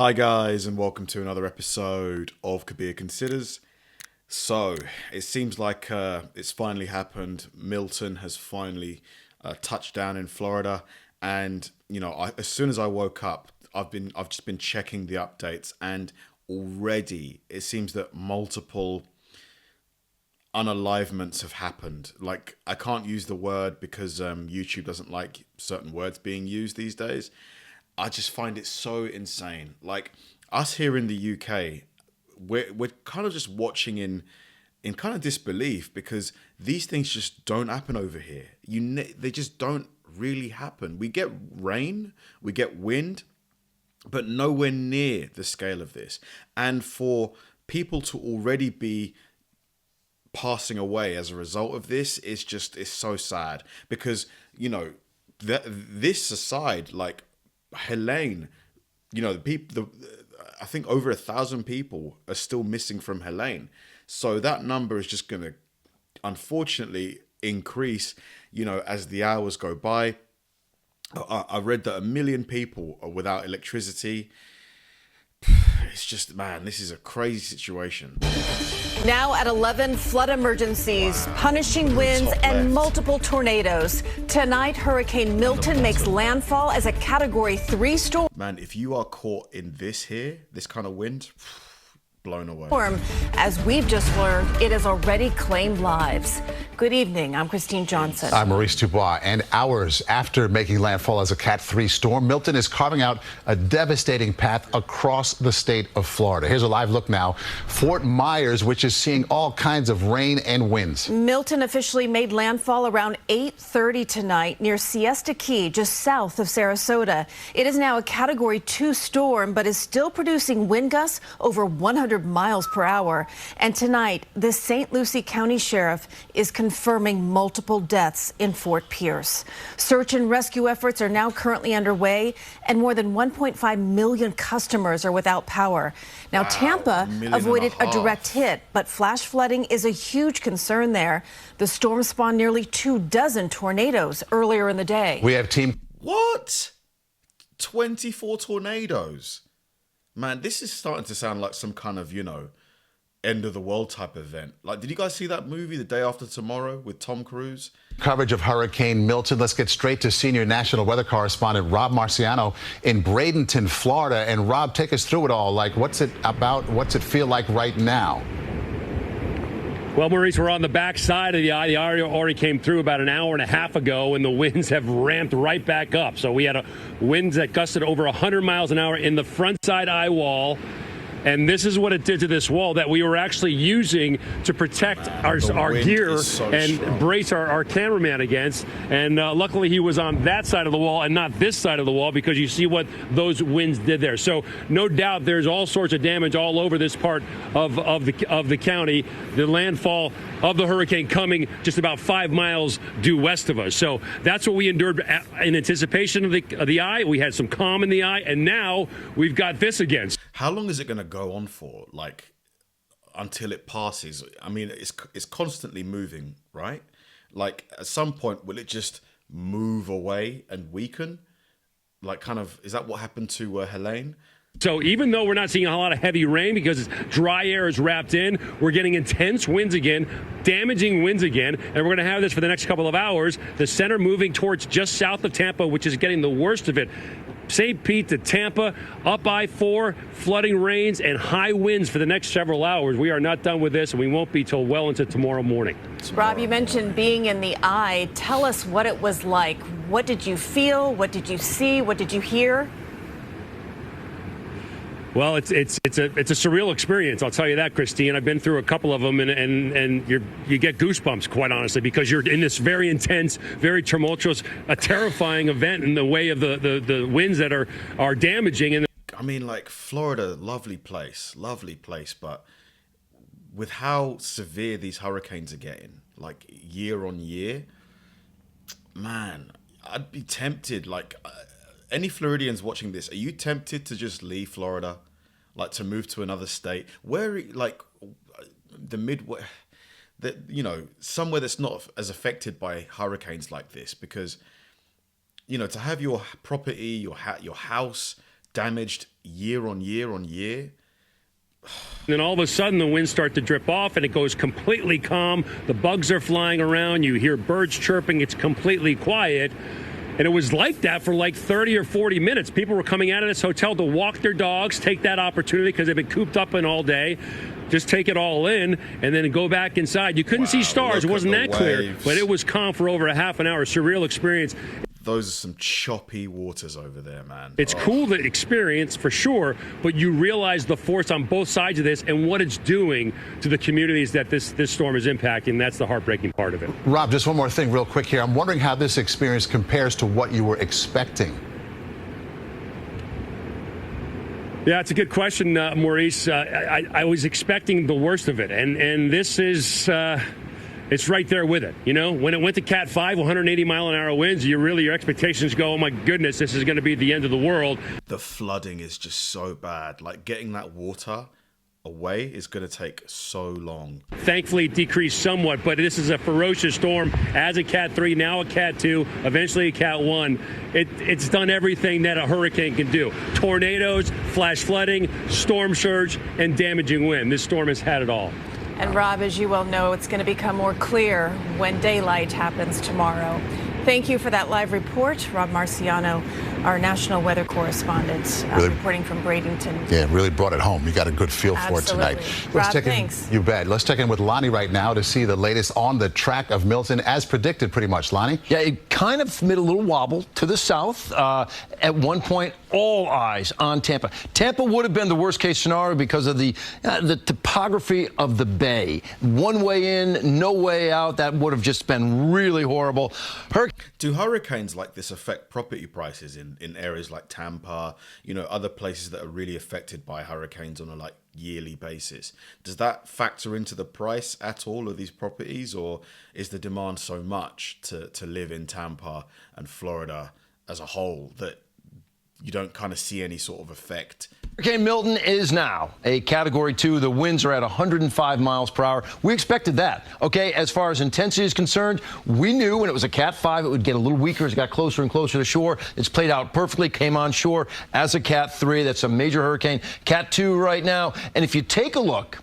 Hi guys, and welcome to another episode of Kabir Considers. So, it seems like it's finally happened. Milton has finally touched down in Florida, and as soon as I woke up, I've just been checking the updates, and already it seems that multiple unalivements have happened. Like, I can't use the word because YouTube doesn't like certain words being used these days. I just find it so insane. Like, us here in the UK, we're kind of just watching in kind of disbelief because these things just don't happen over here. They just don't really happen. We get rain, we get wind, but nowhere near the scale of this. And for people to already be passing away as a result of this, it's so sad because this aside, like Helene, I think over 1,000 people are still missing from Helene. So that number is just going to, unfortunately, increase, as the hours go by. I read that 1 million people are without electricity. It's just, man, this is a crazy situation. Now at 11, flood emergencies, punishing winds and multiple tornadoes. Tonight, Hurricane Milton makes landfall as a Category 3 storm. Man, if you are caught in this kind of wind, blown away. As we've just learned, it has already claimed lives. Good evening. I'm Christine Johnson. I'm Maurice Dubois. And hours after making landfall as a Cat 3 storm, Milton is carving out a devastating path across the state of Florida. Here's a live look now. Fort Myers, which is seeing all kinds of rain and winds. Milton officially made landfall around 8:30 tonight near Siesta Key, just south of Sarasota. It is now a Category 2 storm, but is still producing wind gusts over 100 miles per hour. And tonight, the St. Lucie County Sheriff is confirming multiple deaths in Fort Pierce. Search and rescue efforts are now currently underway, and more than 1.5 million customers are without power. Now, Tampa avoided a direct hit, but flash flooding is a huge concern there. The storm spawned nearly 24 tornadoes earlier in the day. We have team. What? 24 tornadoes? Man, this is starting to sound like some kind of, end of the world type event. Like, did you guys see that movie, The Day After Tomorrow, with Tom Cruise? Coverage of Hurricane Milton. Let's get straight to senior national weather correspondent Rob Marciano in Bradenton, Florida. And Rob, take us through it all. Like, what's it about? What's it feel like right now? Well, Maurice, we're on the back side of the eye. The eye already came through about an hour and a half ago, and the winds have ramped right back up. So we had winds that gusted over 100 miles an hour in the front side eye wall. And this is what it did to this wall that we were actually using to protect our gear and strong. brace our cameraman against. And luckily he was on that side of the wall and not this side of the wall, because you see what those winds did there. So no doubt there's all sorts of damage all over this part of the county. The landfall of the hurricane coming just about 5 miles due west of us. So that's what we endured in anticipation of the eye. We had some calm in the eye, and now we've got this again. How long is it going to go on for? Like, until it passes? I mean, it's constantly moving, right? Like, at some point, will it just move away and weaken? Like, kind of, is that what happened to Helene? So even though we're not seeing a lot of heavy rain because dry air is wrapped in, we're getting intense winds again, damaging winds again, and we're going to have this for the next couple of hours. The center moving towards just south of Tampa, which is getting the worst of it. St. Pete to Tampa, up I-4, flooding rains and high winds for the next several hours. We are not done with this, and we won't be till well into tomorrow morning. Rob, you mentioned being in the eye. Tell us what it was like. What did you feel? What did you see? What did you hear? Well, it's a surreal experience. I'll tell you that, Christine. I've been through a couple of them, and you get goosebumps, quite honestly, because you're in this very intense, very tumultuous, a terrifying event in the way of the winds that are damaging. And I mean, like, Florida, lovely place, but with how severe these hurricanes are getting, like, year on year, man, I'd be tempted, like, any Floridians watching this, are you tempted to just leave Florida, like to move to another state? Where, like, the Midwest, somewhere that's not as affected by hurricanes like this? Because, to have your property, your house damaged year on year on year. Then all of a sudden the winds start to drip off and it goes completely calm. The bugs are flying around. You hear birds chirping. It's completely quiet. And it was like that for like 30 or 40 minutes. People were coming out of this hotel to walk their dogs, take that opportunity because they've been cooped up in all day. Just take it all in and then go back inside. You couldn't see stars. It wasn't that clear, but it was calm for over a half an hour. Surreal experience. Those are some choppy waters over there, man. It's cool to experience for sure, but you realize the force on both sides of this and what it's doing to the communities that this storm is impacting. That's the heartbreaking part of it. Rob, just one more thing real quick here. I'm wondering how this experience compares to what you were expecting. Yeah, it's a good question, Maurice. I was expecting the worst of it, and this is... it's right there with it. You know, when it went to Cat 5, 180-mile-an-hour winds, your expectations go, oh, my goodness, this is going to be the end of the world. The flooding is just so bad. Like, getting that water away is going to take so long. Thankfully, it decreased somewhat, but this is a ferocious storm. As a Cat 3, now a Cat 2, eventually a Cat 1. It's done everything that a hurricane can do. Tornadoes, flash flooding, storm surge, and damaging wind. This storm has had it all. And Rob, as you well know, it's going to become more clear when daylight happens tomorrow. Thank you for that live report. Rob Marciano, our national weather correspondent, reporting from Bradenton. Yeah, really brought it home. You got a good feel for it tonight. Rob, thanks. You bet. Let's check in with Lonnie right now to see the latest on the track of Milton, as predicted pretty much. Lonnie? Yeah, it kind of made a little wobble to the south. At one point, all eyes on Tampa. Tampa would have been the worst case scenario because of the topography of the bay. One way in, no way out. That would have just been really horrible. Do hurricanes like this affect property prices in areas like Tampa, other places that are really affected by hurricanes on a yearly basis? Does that factor into the price at all of these properties, or is the demand so much to live in Tampa and Florida as a whole that you don't kind of see any sort of effect? Hurricane Milton is now a Category 2. The winds are at 105 miles per hour. We expected that. Okay, as far as intensity is concerned, we knew when it was a Cat 5, it would get a little weaker as it got closer and closer to shore. It's played out perfectly, came on shore as a Cat 3. That's a major hurricane. Cat 2 right now. And if you take a look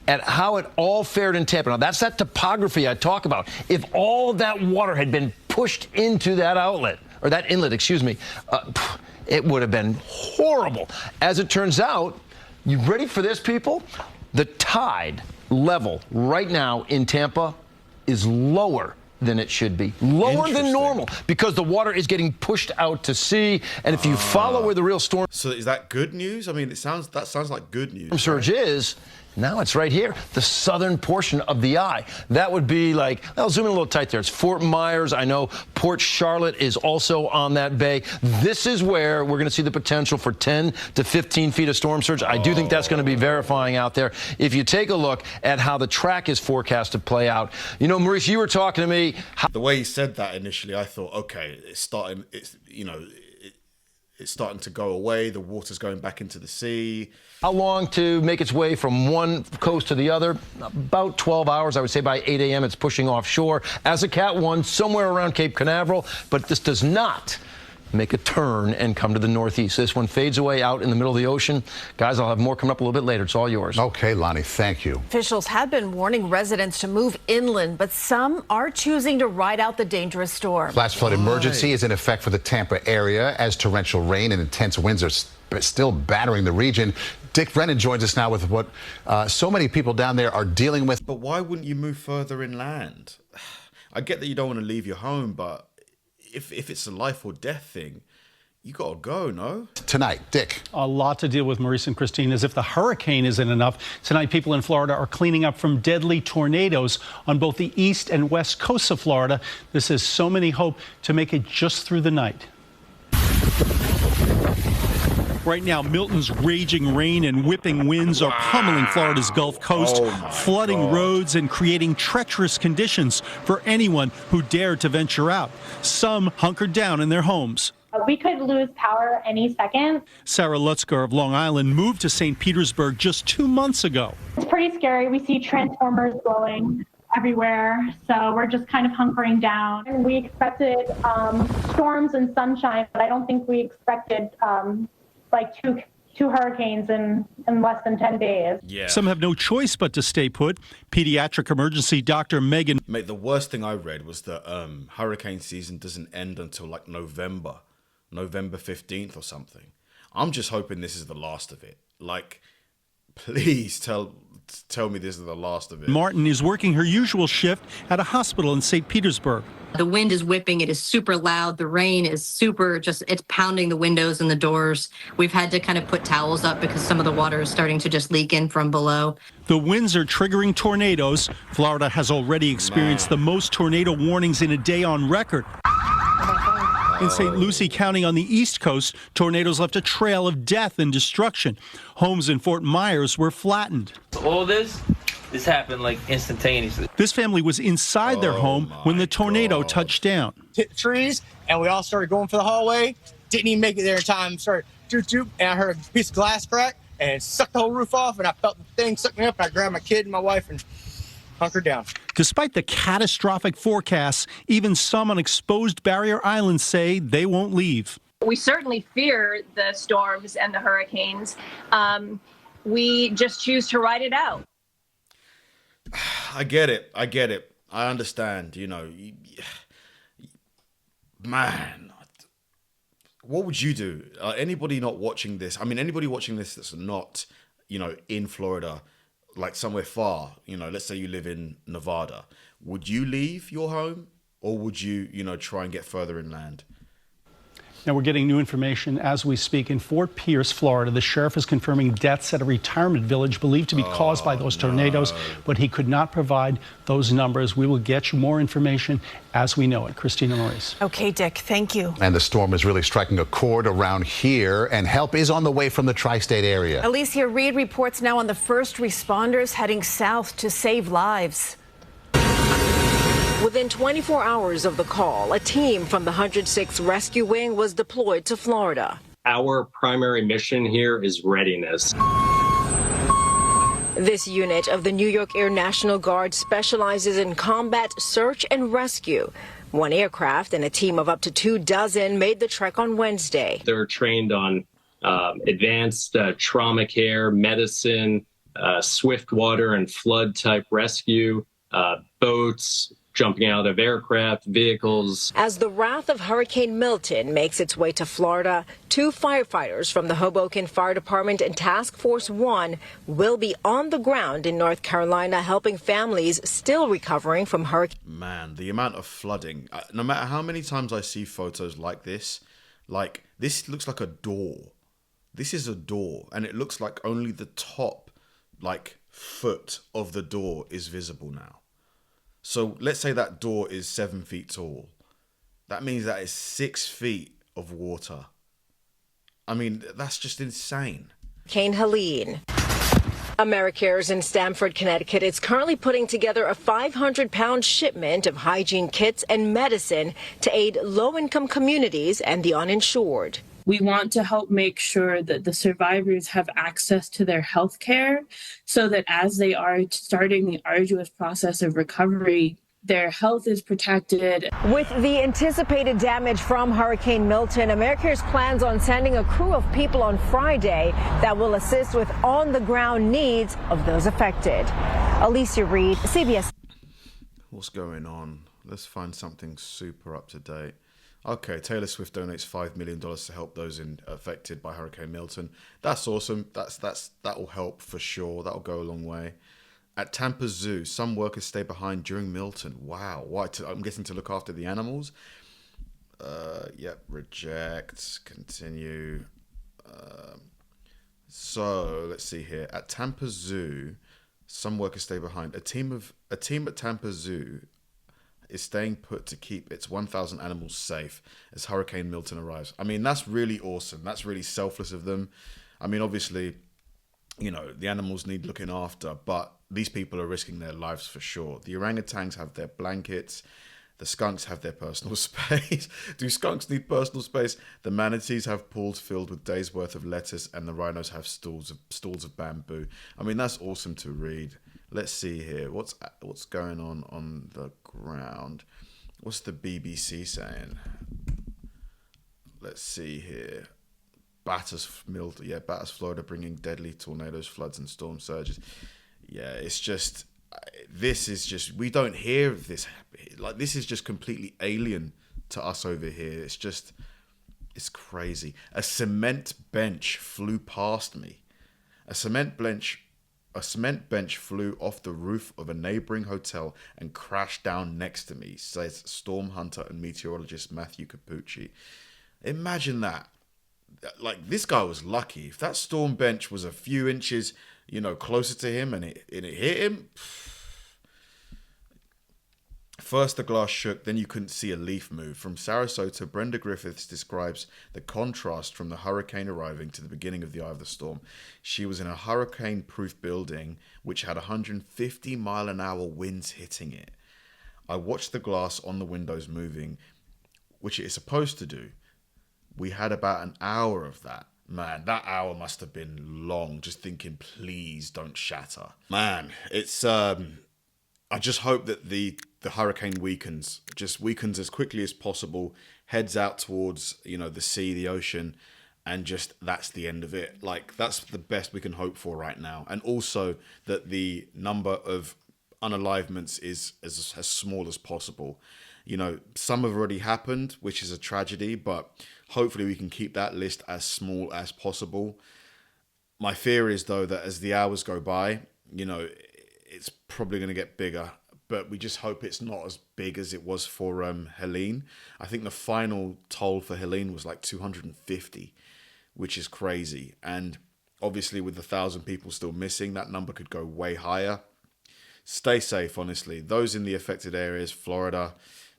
at how it all fared in Tampa, now that's that topography I talk about. If all that water had been pushed into that outlet, or that inlet, excuse me, it would have been horrible. As it turns out, you ready for this, people? The tide level right now in Tampa is lower than it should be. Lower than normal because the water is getting pushed out to sea. And if you follow where the real storm... So is that good news? I mean, that sounds like good news. Surge is... Now it's right here, the southern portion of the eye. That would be like, I'll zoom in a little tight there. It's Fort Myers. I know Port Charlotte is also on that bay. This is where we're going to see the potential for 10 to 15 feet of storm surge. I do think that's going to be verifying out there. If you take a look at how the track is forecast to play out, Maurice, you were talking to me. The way you said that initially, I thought, okay, it's starting to go away. The water's going back into the sea. How long to make its way from one coast to the other? About 12 hours. I would say by 8 a.m. it's pushing offshore as a Cat 1 somewhere around Cape Canaveral. But this does not make a turn and come to the northeast. This one fades away out in the middle of the ocean. Guys, I'll have more coming up a little bit later. It's all yours. Okay, Lonnie, thank you. Officials have been warning residents to move inland, but some are choosing to ride out the dangerous storm. Flash flood emergency is in effect for the Tampa area as torrential rain and intense winds are still battering the region. Dick Brennan joins us now with what so many people down there are dealing with. But why wouldn't you move further inland? I get that you don't want to leave your home, but if it's a life or death thing, you got to go, no? Tonight, Dick. A lot to deal with, Maurice and Christine. As if the hurricane isn't enough, tonight people in Florida are cleaning up from deadly tornadoes on both the east and west coasts of Florida. This has so many hope to make it just through the night. Right now, Milton's raging rain and whipping winds are pummeling Florida's Gulf Coast, flooding roads and creating treacherous conditions for anyone who dared to venture out. Some hunkered down in their homes. We could lose power any second. Sarah Lutzker of Long Island moved to St. Petersburg just 2 months ago. It's pretty scary. We see transformers blowing everywhere, so we're just kind of hunkering down. And we expected storms and sunshine, but I don't think we expected like two hurricanes in less than 10 days. Yeah. Some have no choice but to stay put. Pediatric emergency doctor Megan. Mate, the worst thing I read was that hurricane season doesn't end until like November 15th or something. I'm just hoping this is the last of it. Like, please tell me this is the last of it. Martin is working her usual shift at a hospital in St. Petersburg. The wind is whipping. It is super loud. The rain is it's pounding the windows and the doors. We've had to kind of put towels up because some of the water is starting to just leak in from below. The winds are triggering tornadoes. Florida has already experienced the most tornado warnings in a day on record. In St. Lucie County on the East Coast, tornadoes left a trail of death and destruction. Homes in Fort Myers were flattened. All this happened like instantaneously. This family was inside their home when the tornado touched down. Hit the trees, and we all started going for the hallway. Didn't even make it there in time. Started doop, and I heard a piece of glass crack, and it sucked the whole roof off, and I felt the thing suck me up, and I grabbed my kid and my wife and hunkered down. Despite the catastrophic forecasts, even some on exposed barrier islands say they won't leave. We certainly fear the storms and the hurricanes. We just choose to ride it out. I get it. I understand, man, what would you do? Anybody not watching this, anybody watching this that's not, in Florida, like somewhere far, let's say you live in Nevada, would you leave your home or would you, try and get further inland? Now we're getting new information as we speak. In Fort Pierce, Florida, the sheriff is confirming deaths at a retirement village believed to be caused by those tornadoes, but he could not provide those numbers. We will get you more information as we know it. Christina Maurice. Okay, Dick, thank you. And the storm is really striking a chord around here, and help is on the way from the tri-state area. Alicia Reed reports now on the first responders heading south to save lives. Within 24 hours of the call, a team from the 106th Rescue Wing was deployed to Florida. Our primary mission here is readiness. This unit of the New York Air National Guard specializes in combat search and rescue. One aircraft and a team of up to 24 made the trek on Wednesday. They're trained on advanced trauma care, medicine, swift water and flood type rescue, boats, jumping out of aircraft, vehicles. As the wrath of Hurricane Milton makes its way to Florida, 2 firefighters from the Hoboken Fire Department and Task Force 1 will be on the ground in North Carolina helping families still recovering from hurricane. Man, the amount of flooding, no matter how many times I see photos like this looks like a door. This is a door, and it looks like only the top, foot of the door is visible now. So let's say that door is 7 feet tall. That means that is 6 feet of water. That's just insane. Hurricane Helene. AmeriCares in Stamford, Connecticut is currently putting together a 500-pound shipment of hygiene kits and medicine to aid low-income communities and the uninsured. We want to help make sure that the survivors have access to their health care so that as they are starting the arduous process of recovery, their health is protected. With the anticipated damage from Hurricane Milton, AmeriCares plans on sending a crew of people on Friday that will assist with on-the-ground needs of those affected. Alicia Reed, CBS. What's going on? Let's find something super up to date. Okay, Taylor Swift donates $5 million to help those affected by Hurricane Milton. That's awesome. That will help for sure. That'll go a long way. At Tampa Zoo, some workers stay behind during Milton. Wow. Why? I'm guessing to look after the animals. Yep. Reject. Continue. So let's see here. At Tampa Zoo, some workers stay behind. A team at Tampa Zoo is staying put to keep its 1,000 animals safe as Hurricane Milton arrives. That's really awesome. That's really selfless of them. Obviously, the animals need looking after, but these people are risking their lives for sure. The orangutans have their blankets. The skunks have their personal space. Do skunks need personal space? The manatees have pools filled with days' worth of lettuce, and the rhinos have stools of bamboo. That's awesome to read. Let's see here. What's going on the ground? What's the BBC saying? Let's see here. batters Florida, bringing deadly tornadoes, floods, and storm surges. Yeah, it's just, this is just, we don't hear of this. Like, this is just completely alien to us over here. It's just, it's crazy. A cement bench flew past me. A cement bench flew off the roof of a neighboring hotel and crashed down next to me, says storm hunter and meteorologist Matthew Capucci. Imagine that. Like, this guy was lucky. If that storm bench was a few inches, you know, closer to him and it hit him, first the glass shook, then you couldn't see a leaf move. From Sarasota, Brenda Griffiths describes the contrast from the hurricane arriving to the beginning of the eye of the storm. She was in a hurricane-proof building which had 150-mile-an-hour winds hitting it. I watched the glass on the windows moving, which it is supposed to do. We had about an hour of that. Man, that hour must have been long, just thinking, please don't shatter. Man, it's, I just hope that the hurricane weakens as quickly as possible, heads out towards, you know, the sea, the ocean, and just, that's the end of it. Like, that's the best we can hope for right now. And also that the number of unalivements is as small as possible. You know, some have already happened, which is a tragedy, but hopefully we can keep that list as small as possible. My fear is, though, that as the hours go by, you know, it's probably going to get bigger, but we just hope it's not as big as it was for Helene. I think the final toll for Helene was like 250, which is crazy. And obviously with 1,000 people still missing, that number could go way higher. Stay safe, honestly. Those in the affected areas, Florida,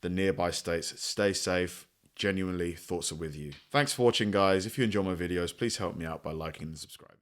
the nearby states, stay safe. Genuinely, thoughts are with you. Thanks for watching, guys. If you enjoy my videos, please help me out by liking and subscribing.